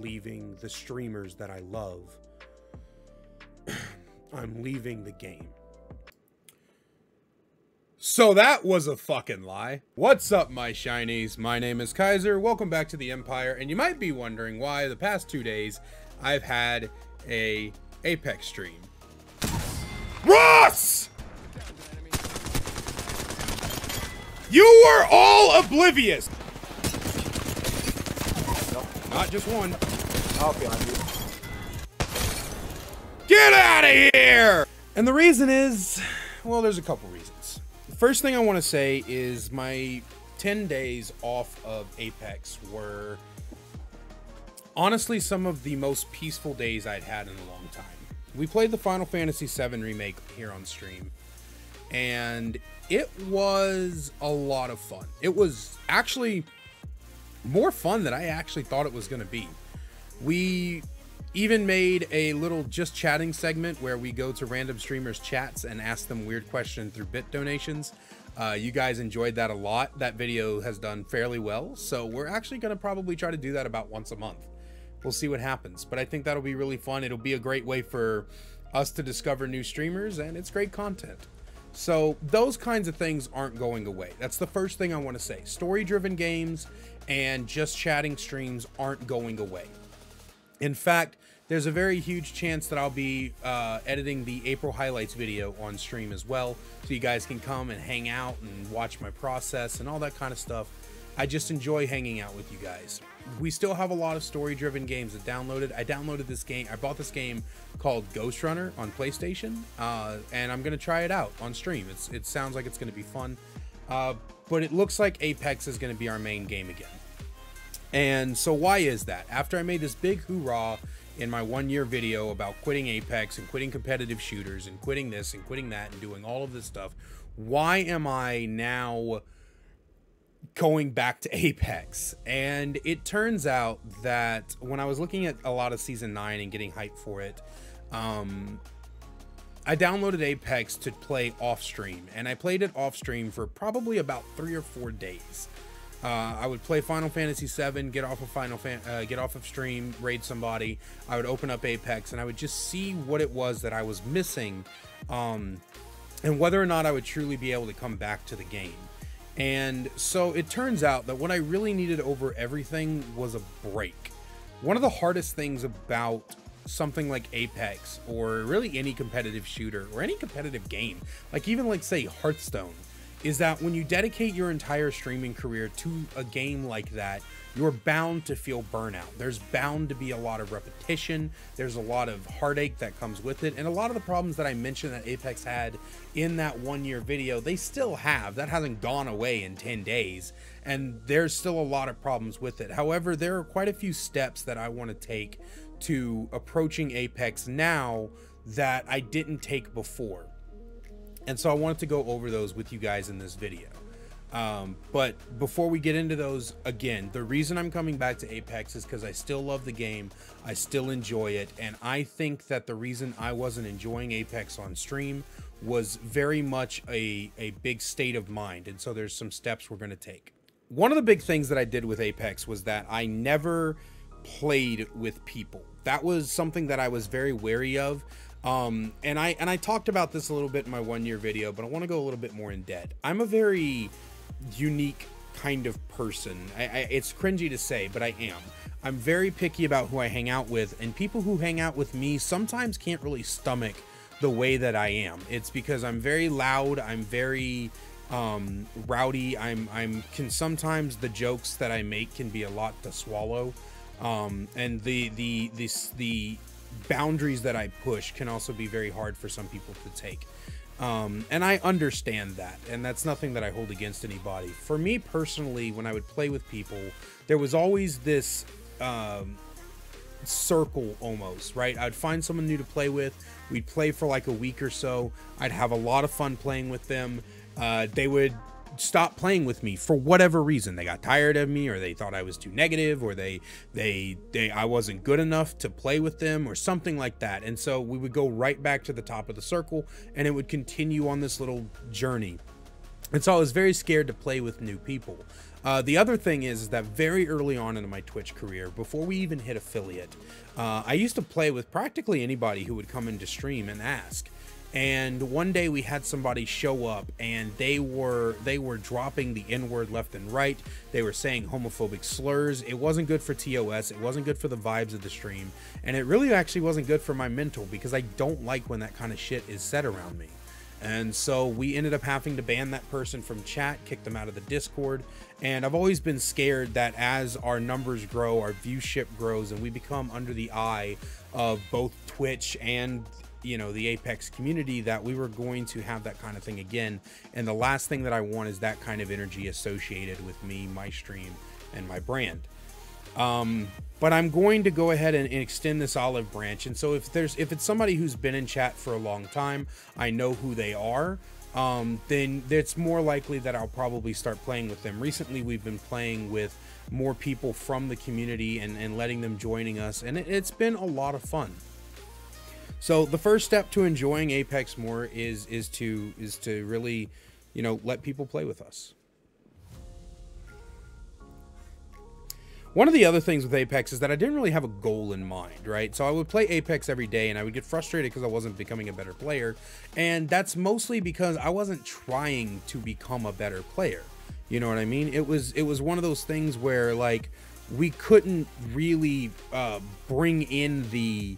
leaving the streamers that I love. I'm leaving the game. So that was a fucking lie. What's up, my shinies? My name is Kaiser. Welcome back to the Empire. And you might be wondering why the past 2 days I've had a Apex stream. Ross! You were all oblivious. Nope. Not just one. I'll be on you. Get out of here! And the reason is, well, there's a couple reasons. The first thing I want to say is my 10 days off of Apex were honestly some of the most peaceful days I'd had in a long time. We played the Final Fantasy VII Remake here on stream, and it was a lot of fun. It was actually more fun than I actually thought it was going to be. We even made a little just chatting segment where we go to random streamers' chats and ask them weird questions through bit donations. You guys enjoyed that a lot. That video has done fairly well, so we're actually going to probably try to do that about once a month. We'll see what happens, but I think that'll be really fun. It'll be a great way for us to discover new streamers, and it's great content. So those kinds of things aren't going away. That's the first thing I want to say. Story-driven games and just chatting streams aren't going away. In fact, there's a very huge chance that I'll be editing the April highlights video on stream as well, so you guys can come and hang out and watch my process and all that kind of stuff. I just enjoy hanging out with you guys. We still have a lot of story-driven games that downloaded. I downloaded this game. I bought this game called Ghost Runner on PlayStation, and I'm going to try it out on stream. It sounds like it's going to be fun, but it looks like Apex is going to be our main game again. And so why is that? After I made this big hoorah in my 1-year video about quitting Apex and quitting competitive shooters and quitting this and quitting that and doing all of this stuff, why am I now going back to Apex? And it turns out that when I was looking at a lot of Season 9 and getting hyped for it, I downloaded Apex to play off stream, and I played it off stream for probably about 3 or 4 days. I would play Final Fantasy VII, get off of stream, raid somebody. I would open up Apex, and I would just see what it was that I was missing, and whether or not I would truly be able to come back to the game. And so it turns out that what I really needed over everything was a break. One of the hardest things about something like Apex, or really any competitive shooter or any competitive game, like even like say Hearthstone, is that when you dedicate your entire streaming career to a game like that, you're bound to feel burnout. There's bound to be a lot of repetition. There's a lot of heartache that comes with it. And a lot of the problems that I mentioned that Apex had in that 1-year video, they still have. That hasn't gone away in 10 days. And there's still a lot of problems with it. However, there are quite a few steps that I want to take to approaching Apex now that I didn't take before. And so I wanted to go over those with you guys in this video. But before we get into those, again, the reason I'm coming back to Apex is because I still love the game. I still enjoy it. And I think that the reason I wasn't enjoying Apex on stream was very much a big state of mind. And so there's some steps we're going to take. One of the big things that I did with Apex was that I never played with people. That was something that I was very wary of. And I talked about this a little bit in my 1-year video, but I want to go a little bit more in depth. I'm a very unique kind of person. It's cringy to say, but I am. I'm very picky about who I hang out with, and people who hang out with me sometimes can't really stomach the way that I am. It's because I'm very loud. I'm very rowdy. Sometimes the jokes that I make can be a lot to swallow. And the boundaries that I push can also be very hard for some people to take. And I understand that, and that's nothing that I hold against anybody. For me personally, when I would play with people, there was always this circle almost, right? I'd find someone new to play with. We'd play for like a week or so. I'd have a lot of fun playing with them. They would stop playing with me for whatever reason. They got tired of me, or they thought I was too negative, or I wasn't good enough to play with them, or something like that. And so we would go right back to the top of the circle, and it would continue on this little journey. And so I was very scared to play with new people. The other thing is that very early on in my Twitch career, before we even hit affiliate, I used to play with practically anybody who would come into stream and ask. And one day we had somebody show up, and they were dropping the N-word left and right. They were saying homophobic slurs. It wasn't good for TOS. It wasn't good for the vibes of the stream. And it really actually wasn't good for my mental, because I don't like when that kind of shit is said around me. And so we ended up having to ban that person from chat, kick them out of the Discord. And I've always been scared that as our numbers grow, our viewership grows, and we become under the eye of both Twitch and, you know, the Apex community, that we were going to have that kind of thing again. And the last thing that I want is that kind of energy associated with me, my stream, and my brand. But I'm going to go ahead and extend this olive branch. And so if it's somebody who's been in chat for a long time, I know who they are, then it's more likely that I'll probably start playing with them. Recently, we've been playing with more people from the community and letting them joining us, and it's been a lot of fun. So the first step to enjoying Apex more is to really, you know, let people play with us. One of the other things with Apex is that I didn't really have a goal in mind, right? So I would play Apex every day, and I would get frustrated because I wasn't becoming a better player. And that's mostly because I wasn't trying to become a better player. You know what I mean? It was one of those things where, like, we couldn't really bring in the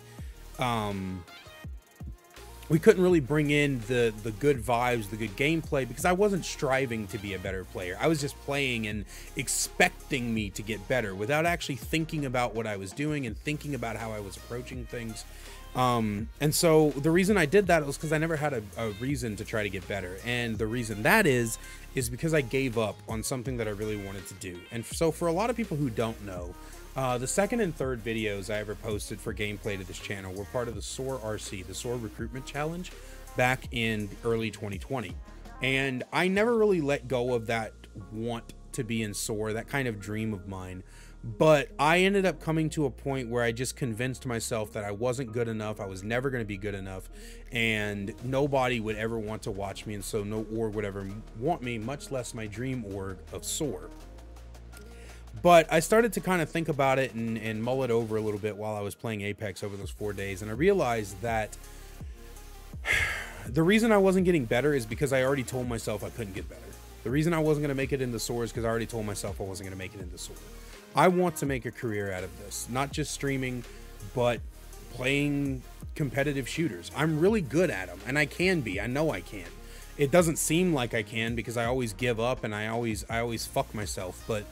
the good vibes, the good gameplay, because I wasn't striving to be a better player. I was just playing and expecting me to get better without actually thinking about what I was doing and thinking about how I was approaching things. And so the reason I did that was because I never had a reason to try to get better. And the reason that is because I gave up on something that I really wanted to do. And so for a lot of people who don't know, the second and third videos I ever posted for gameplay to this channel were part of the SOAR RC, the SOAR Recruitment Challenge, back in early 2020. And I never really let go of that want to be in SOAR, that kind of dream of mine. But I ended up coming to a point where I just convinced myself that I wasn't good enough, I was never going to be good enough, and nobody would ever want to watch me, and so no org would ever want me, much less my dream org of SOAR. But I started to kind of think about it and mull it over a little bit while I was playing Apex over those 4 days, and I realized that the reason I wasn't getting better is because I already told myself I couldn't get better. The reason I wasn't going to make it into SOAR is because I already told myself I wasn't going to make it into SOAR. I want to make a career out of this, not just streaming, but playing competitive shooters. I'm really good at them, and I can be. I know I can. It doesn't seem like I can because I always give up and I always fuck myself, but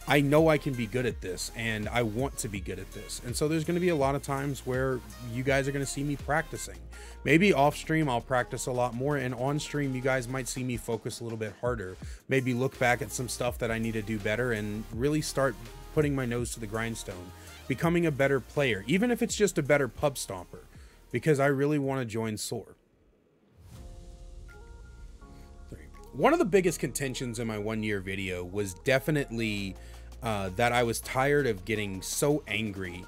I know I can be good at this, and I want to be good at this. And so there's going to be a lot of times where you guys are going to see me practicing. Maybe off stream I'll practice a lot more, and on stream you guys might see me focus a little bit harder. Maybe look back at some stuff that I need to do better and really start putting my nose to the grindstone, becoming a better player, even if it's just a better pub stomper, because I really want to join SOAR. One of the biggest contentions in my 1 year video was definitely that I was tired of getting so angry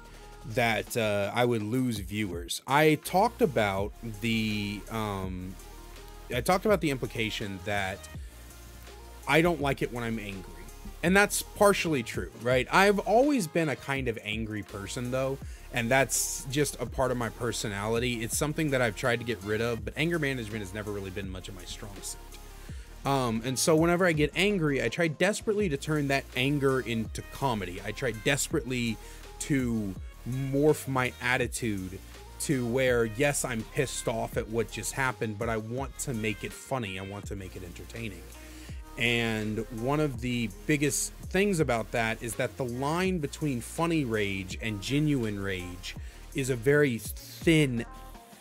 that I would lose viewers. I talked about the implication that I don't like it when I'm angry. And that's partially true, right? I've always been a kind of angry person, though, and that's just a part of my personality. It's something that I've tried to get rid of, but anger management has never really been much of my strong suit. And so whenever I get angry, I try desperately to turn that anger into comedy. I try desperately to morph my attitude to where, yes, I'm pissed off at what just happened, but I want to make it funny. I want to make it entertaining. And one of the biggest things about that is that the line between funny rage and genuine rage is a very thin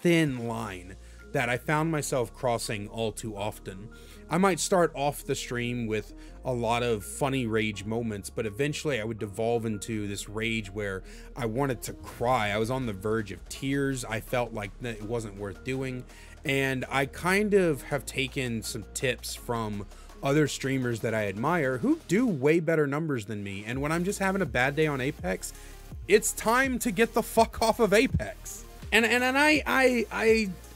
line that I found myself crossing all too often. I might start off the stream with a lot of funny rage moments, but eventually I would devolve into this rage where I wanted to cry. I was on the verge of tears. I felt like it wasn't worth doing. And I kind of have taken some tips from other streamers that I admire who do way better numbers than me. And when I'm just having a bad day on Apex, it's time to get the fuck off of Apex. And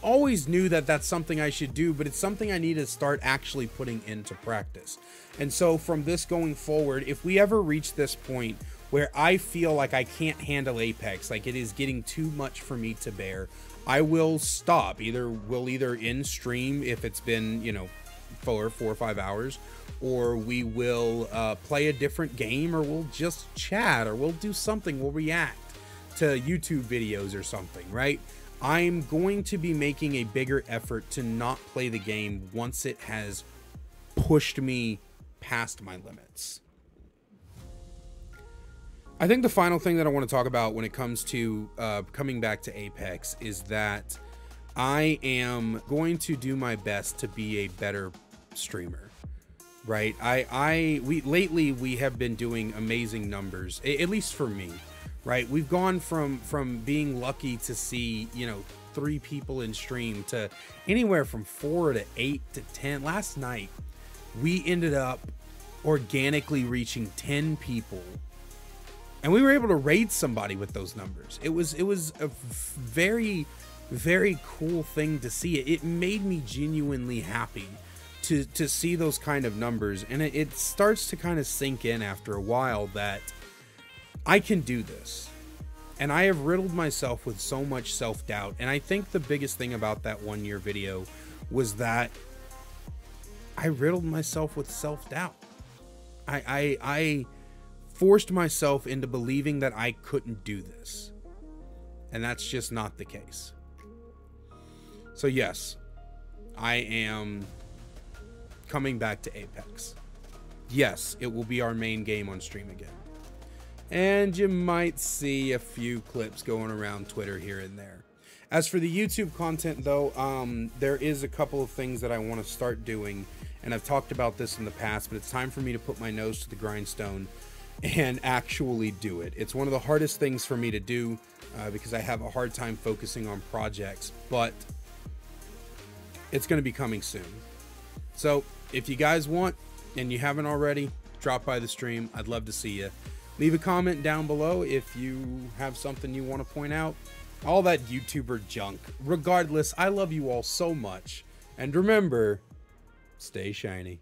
always knew that that's something I should do, but it's something I need to start actually putting into practice. And so from this going forward, if we ever reach this point where I feel like I can't handle Apex, like it is getting too much for me to bear, I will stop. We'll either end stream if it's been, you know, for 4 or 5 hours, or we will play a different game, or we'll just chat, or we'll do something, we'll react to YouTube videos or something, right? I'm going to be making a bigger effort to not play the game once it has pushed me past my limits. I think the final thing that I want to talk about when it comes to coming back to Apex is that I am going to do my best to be a better streamer, right? Lately we have been doing amazing numbers, at least for me, right? We've gone from being lucky to see, you know, 3 people in stream to anywhere from 4 to 8 to 10. Last night we ended up organically reaching 10 people, and we were able to raid somebody with those numbers. It was a very, very cool thing to see. It made me genuinely happy to see those kind of numbers, and it starts to kind of sink in after a while that I can do this. And I have riddled myself with so much self-doubt, and I think the biggest thing about that 1 year video was that I riddled myself with self-doubt. I forced myself into believing that I couldn't do this, and that's just not the case. So yes, I am coming back to Apex. Yes, it will be our main game on stream again, and you might see a few clips going around Twitter here and there. As for the YouTube content though, there is a couple of things that I want to start doing, and I've talked about this in the past, but it's time for me to put my nose to the grindstone and actually do it. It's one of the hardest things for me to do because I have a hard time focusing on projects, but it's going to be coming soon. So if you guys want, and you haven't already, drop by the stream. I'd love to see you. Leave a comment down below if you have something you want to point out. All that YouTuber junk. Regardless, I love you all so much. And remember, stay shiny.